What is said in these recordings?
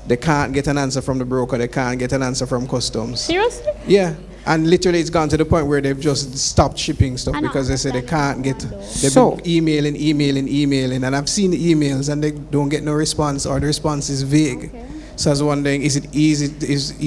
they can't get an answer from the broker, they can't get an answer from customs. Seriously? Yeah. And literally it's gone to the point where they've just stopped shipping stuff because they say they can't get, they've been emailing, and I've seen the emails and they don't get no response, or the response is vague. Okay. So I was wondering, is it easy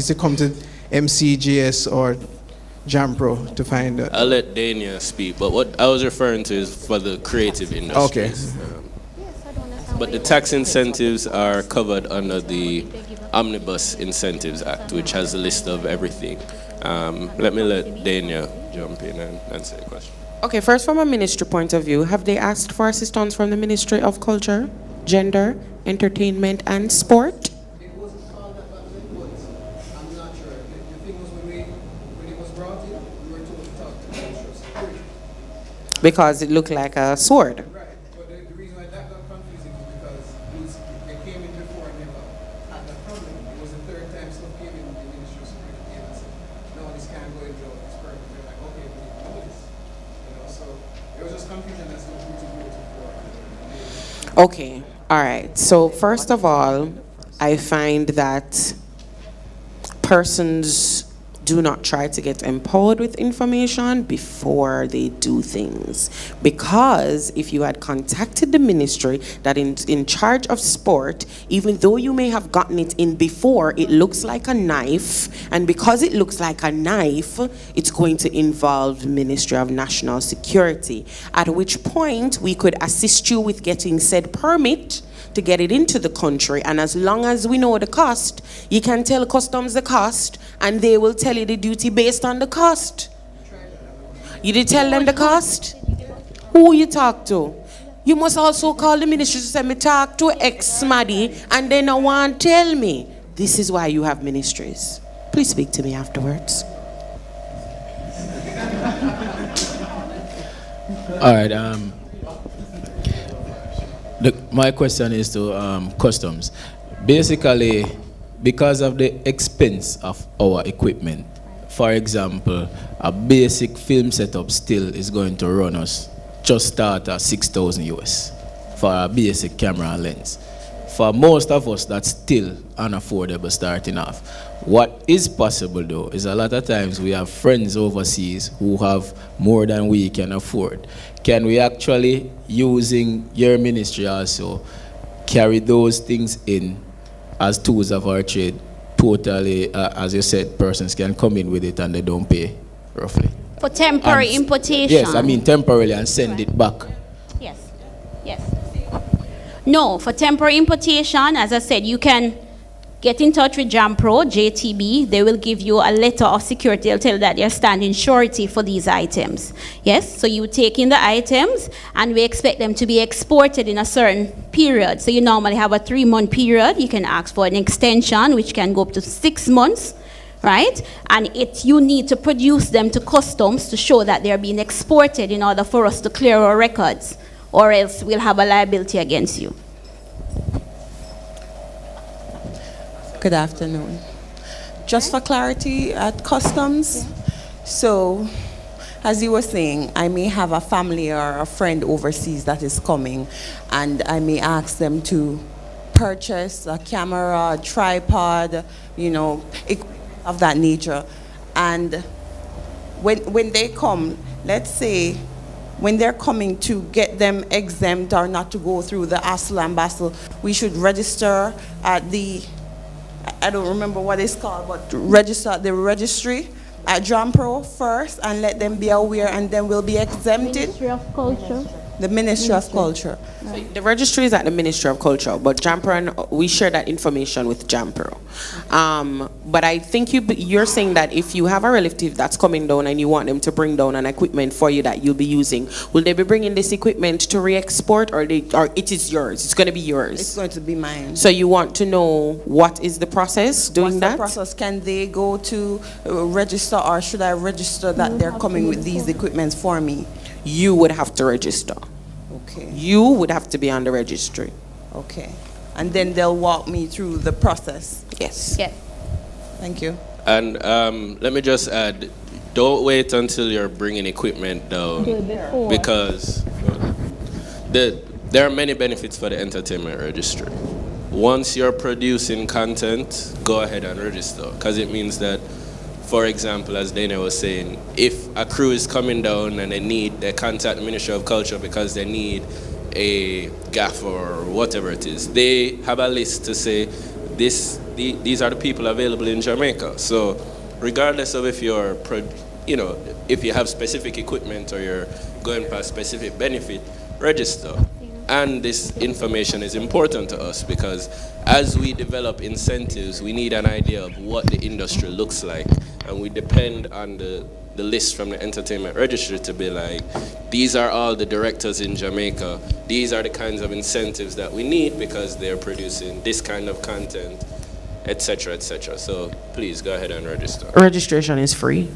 to come to MCGS or Jampro to find it? I'll let Dania speak, but what I was referring to is for the creative industries. But the tax incentives are covered under the Omnibus Incentives Act, which has a list of everything. Let Dania jump in and answer the question. Okay, first from a ministry point of view, have they asked for assistance from the Ministry of Culture, Gender, Entertainment and Sport? It wasn't called that back then, but I'm not sure. The thing was when it was brought in, we were told to talk to the Ministry of Security. Because it looked like a sword. Right, but the reason why that got confusing is because they came in before and never had that problem. It was the third time stuff came in, the Ministry of Security came and said, no, this can't go into this permit. They're like, okay, we need to do this. So there was just confusion as to who to go to for. Okay, all right. So first of all, I find that persons do not try to get empowered with information before they do things. Because if you had contacted the ministry that in charge of sport, even though you may have gotten it in before, it looks like a knife. And because it looks like a knife, it's going to involve the Ministry of National Security. At which point we could assist you with getting said permit to get it into the country, and as long as we know the cost, you can tell customs the cost and they will tell you the duty based on the cost. You did tell them the cost? Who you talk to? You must also call the ministry to say me talk to X Maddy and they no want tell me. This is why you have ministries. Please speak to me afterwards. All right, my question is to customs. Basically, because of the expense of our equipment, for example, a basic film setup still is going to run us just start at 6,000 US for a basic camera and lens. For most of us, that's still unaffordable starting off. What is possible though is a lot of times we have friends overseas who have more than we can afford. Can we actually, using your ministry also, carry those things in as tools of our trade? Totally, as you said, persons can come in with it and they don't pay, roughly. For temporary importation? Yes, I mean temporarily and send it back. Yes, yes. No, for temporary importation, as I said, you can get in touch with Jampro, JTB. They will give you a letter of security. They'll tell you that you're standing surety for these items. Yes, so you take in the items and we expect them to be exported in a certain period. So you normally have a 3-month period. You can ask for an extension, which can go up to 6 months, right? And you need to produce them to customs to show that they're being exported in order for us to clear our records, or else we'll have a liability against you. Good afternoon. Just for clarity at customs, so as you were saying, I may have a family or a friend overseas that is coming, and I may ask them to purchase a camera, a tripod, of that nature. And when they come, let's say, when they're coming to get them exempt or not to go through the hassle and bustle, we should register at the, I don't remember what it's called, but register at the registry at Jampro first and let them be aware, and then we'll be exempted. Ministry of Culture. The Ministry of Culture. So the registry is at the Ministry of Culture, but Jampro, we share that information with Jampro. But I think you're saying that if you have a relative that's coming down and you want them to bring down an equipment for you that you'll be using, will they be bringing this equipment to re-export, or it is yours? It's going to be yours. It's going to be mine. So you want to know what is the process doing that? What's the process? Can they go to register, or should I register that they're coming with these equipments for me? You would have to register. Okay. You would have to be on the registry. Okay. And then they'll walk me through the process. Yes. Yes. Thank you. And let me just add, don't wait until you're bringing equipment down, because there are many benefits for the entertainment registry. once you're producing content, go ahead and register, because it means that, for example, as Dana was saying, if a crew is coming down and they contact the Ministry of Culture because they need a gaffer or whatever it is, they have a list to say these are the people available in Jamaica. So regardless of if you're if you have specific equipment or you're going past specific benefit, register. And this information is important to us because as we develop incentives, we need an idea of what the industry looks like. And we depend on the list from the entertainment registry to be like, these are all the directors in Jamaica. These are the kinds of incentives that we need because they're producing this kind of content, etc., etc. So please go ahead and register. Registration is free.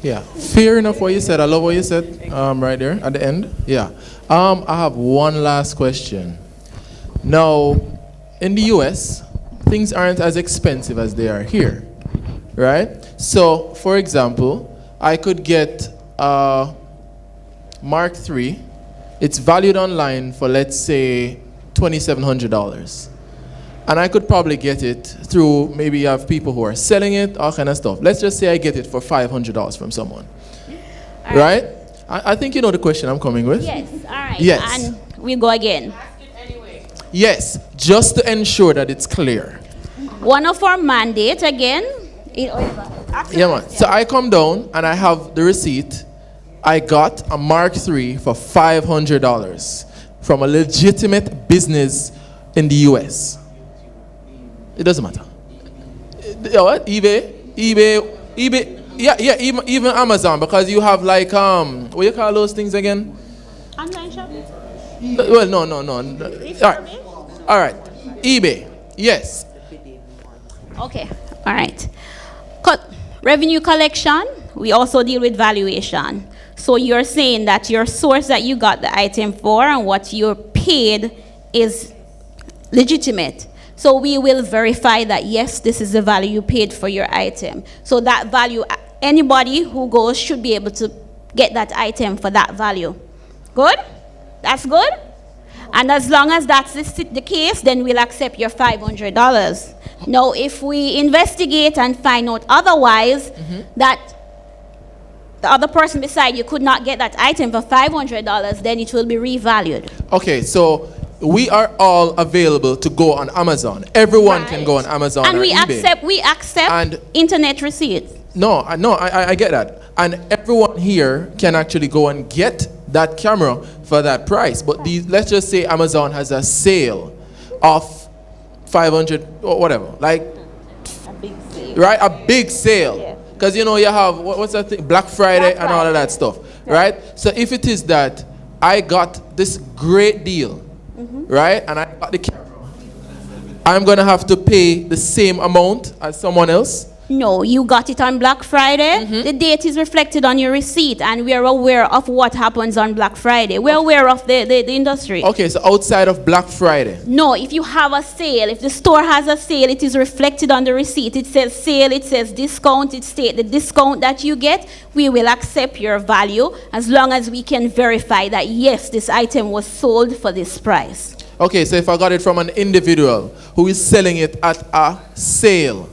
Yeah, fair enough what you said. I love what you said right there at the end. Yeah. I have one last question. Now, in the US, things aren't as expensive as they are here, right? So, for example, I could get Mark III. It's valued online for, let's say, $2,700. And I could probably get it through, maybe you have people who are selling it, all kind of stuff. Let's just say I get it for $500 from someone. Right? I think you know the question I'm coming with. Yes, all right. Yes. And we go again. Yes, just to ensure that it's clear. One of our mandate again. Yeah, man. So I come down and I have the receipt. I got a Mark III for $500 from a legitimate business in the US. It doesn't matter. What? eBay. Yeah. Even Amazon, because you have like what you call those things again? Online shop. Well, no. All right. eBay. Yes. Okay. All right. Revenue collection. We also deal with valuation. So you're saying that your source that you got the item for and what you're paid is legitimate. So we will verify that, yes, this is the value you paid for your item. So that value, anybody who goes should be able to get that item for that value. Good? That's good? And as long as that's the case, then we'll accept your $500. Now, if we investigate and find out otherwise, that the other person beside you could not get that item for $500, then it will be revalued. Okay, so we are all available to go on Amazon. Everyone can go on Amazon and or eBay. We accept and internet receipts. I get that. And everyone here can actually go and get that camera for that price. But let's just say Amazon has a sale of 500 or whatever, like a big sale. Right? A big sale. Because you have what's that thing? Black Friday and all of that stuff. Right? So if it is that I got this great deal, right? And I got the camera, I'm going to have to pay the same amount as someone else? No, you got it on Black Friday. The date is reflected on your receipt, and we are aware of what happens on Black Friday. We're aware of the industry. Okay, so outside of Black Friday? No, if you have a sale, if the store has a sale, it is reflected on the receipt. It says sale, it says discount, it states the discount that you get. We will accept your value as long as we can verify that, yes, this item was sold for this price. Okay, so if I got it from an individual who is selling it at a sale,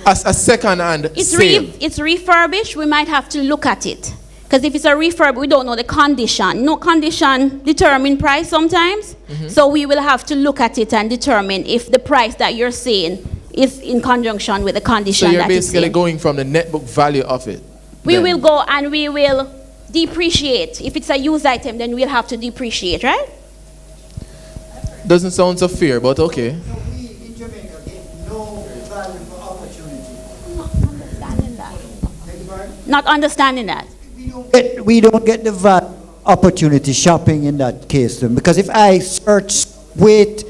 as a second-hand sale. It's refurbished, we might have to look at it. Because if it's a refurb, we don't know the condition. No condition determine price sometimes. So we will have to look at it and determine if the price that you're saying is in conjunction with the condition. So you're basically going from the net book value of it. We will go and we will depreciate. If it's a used item, then we'll have to depreciate, right? Doesn't sound so fair, but okay. Not understanding that. We don't get the opportunity shopping in that case then, because if I search, wait,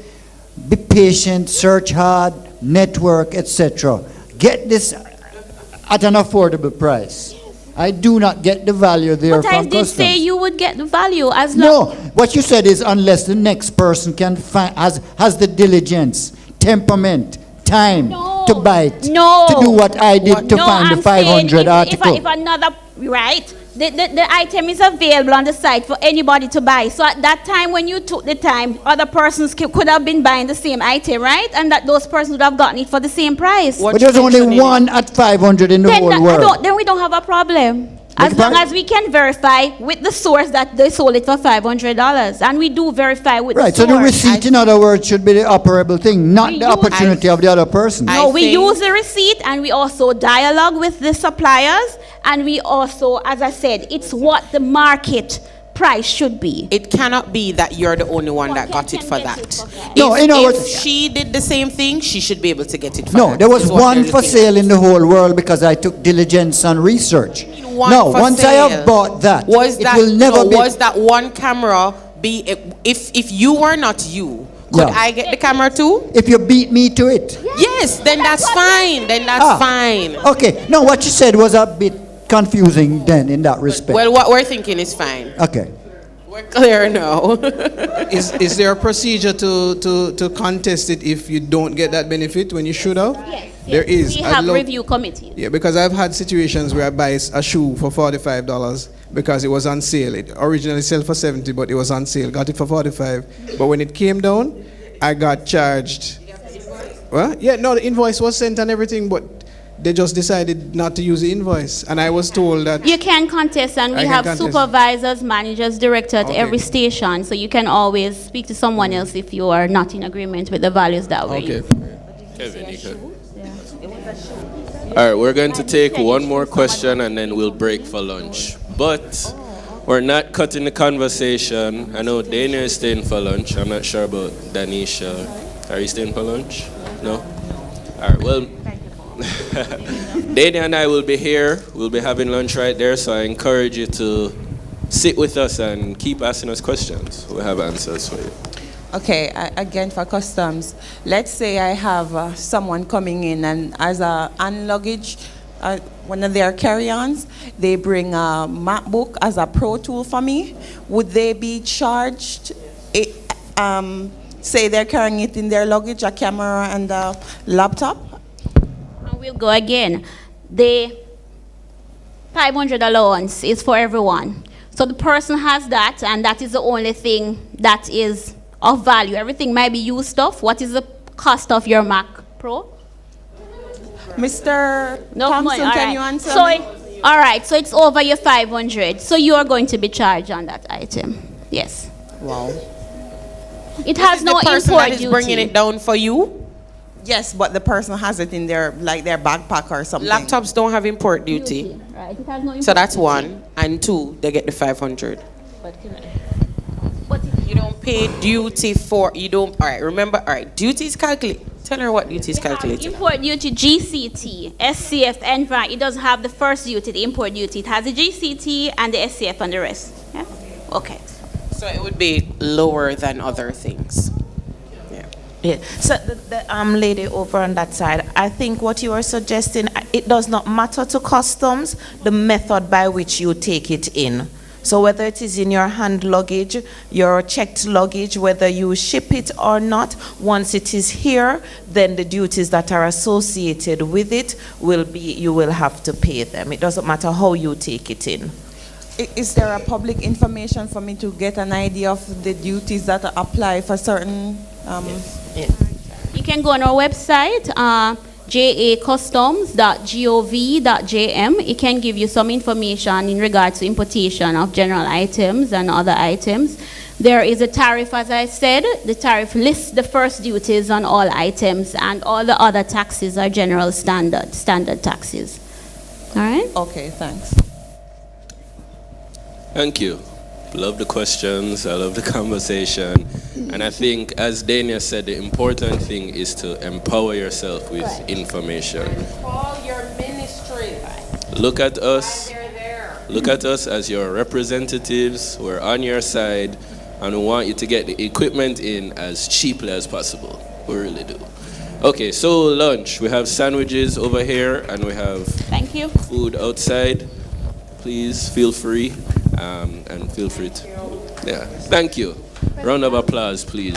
be patient, search hard, network, etc., get this at an affordable price. I do not get the value there but from I did customs. say you would get the value as long. No, what you said is unless the next person can find has the diligence, temperament, time to buy it, to do what I did to find the 500 article. If another, right, The item is available on the site for anybody to buy. So at that time when you took the time, other persons could have been buying the same item, right? And that those persons would have gotten it for the same price. But there's only one at 500 in the whole world. Then we don't have a problem. As long as we can verify with the source that they sold it for $500. And we do verify with the source. Right, so the receipt, in other words, should be the operable thing, not the opportunity of the other person. No, we use the receipt and we also dialogue with the suppliers. And we also, as I said, it's what the market price should be. It cannot be that you're the only one that got it for that. No, in other If words, she did the same thing, she should be able to get it for no, that. there was is what one you're for looking sale at. in the whole world because I took diligence and research. One No, for once I sale. have bought that, Was it that will never be. was that one camera be if you were not you, could Yeah. I get the camera too? If you beat me to it. Yes, then that's fine. Then that's fine. Okay, no, what you said was a bit confusing then in that respect. Well, what we're thinking is fine. Okay. We're clear now. Is there a procedure to contest it if you don't get that benefit when you should have? Yes. There is. We I'd have love- review committees. Yeah, because I've had situations where I buy a shoe for $45 because it was on sale. It originally sold for $70, but it was on sale. Got it for $45. But when it came down, I got charged. Well, yeah, no, the invoice was sent and everything, but they just decided not to use the invoice. And I was told that... You can contest, and we I can have contest. supervisors, managers, director at Okay. every station. So you can always speak to someone else if you are not in agreement with the values that we're Okay. using. Kevin, you could. All right, we're going to take one more question and then we'll break for lunch. But we're not cutting the conversation. I know Dana is staying for lunch. I'm not sure about Danisha. Are you staying for lunch? No? All right, well, Dana and I will be here. We'll be having lunch right there, so I encourage you to sit with us and keep asking us questions. We'll have answers for you. Okay, again for customs, let's say I have someone coming in and as a hand luggage, one of their carry-ons, they bring a MacBook as a pro tool for me. Would they be charged, say they're carrying it in their luggage, a camera and a laptop? And we'll go again. The $500 allowance is for everyone. So the person has that, and that is the only thing that is of value. Everything might be used stuff. What is the cost of your Mac Pro? Mr. No Thompson, money. All can right. you answer So me? all right, so it's over your 500. So you are going to be charged on that item. Yes. Wow. It has no the person import that is duty. bringing it down for you? Yes, but the person has it in their, like their backpack or something. Laptops don't have import duty. Right. It has no import So that's duty. one. And two, they get the 500. But You don't pay duty for, you don't, all right, remember, all right, duty is calculated. Tell her what duty is calculated. Import duty, GCT, SCF, NVI. It doesn't have the first duty, the import duty. It has the GCT and the SCF and the rest. Yeah? Okay. So it would be lower than other things. Yeah. Yeah. So the lady over on that side, I think what you are suggesting, it does not matter to customs the method by which you take it in. So whether it is in your hand luggage, your checked luggage, whether you ship it or not, once it is here, then the duties that are associated with it will be, you will have to pay them. It doesn't matter how you take it in. Is there a public information for me to get an idea of the duties that apply for certain? You can go on our website, jacustoms.gov.jm. It can give you some information in regards to importation of general items and other items. There is a tariff, as I said. The tariff lists the first duties on all items, and all the other taxes are general standard taxes. All right? Okay, thanks. Thank you. Love the questions. I love the conversation. And I think, as Dania said, the important thing is to empower yourself with information. Call your ministry. Look at us. Look at us as your representatives. We're on your side, and we want you to get the equipment in as cheaply as possible. We really do. Okay, so lunch. We have sandwiches over here, and we have Thank you. food outside. Please feel free, and feel free to. Yeah, thank you. Round of applause, please.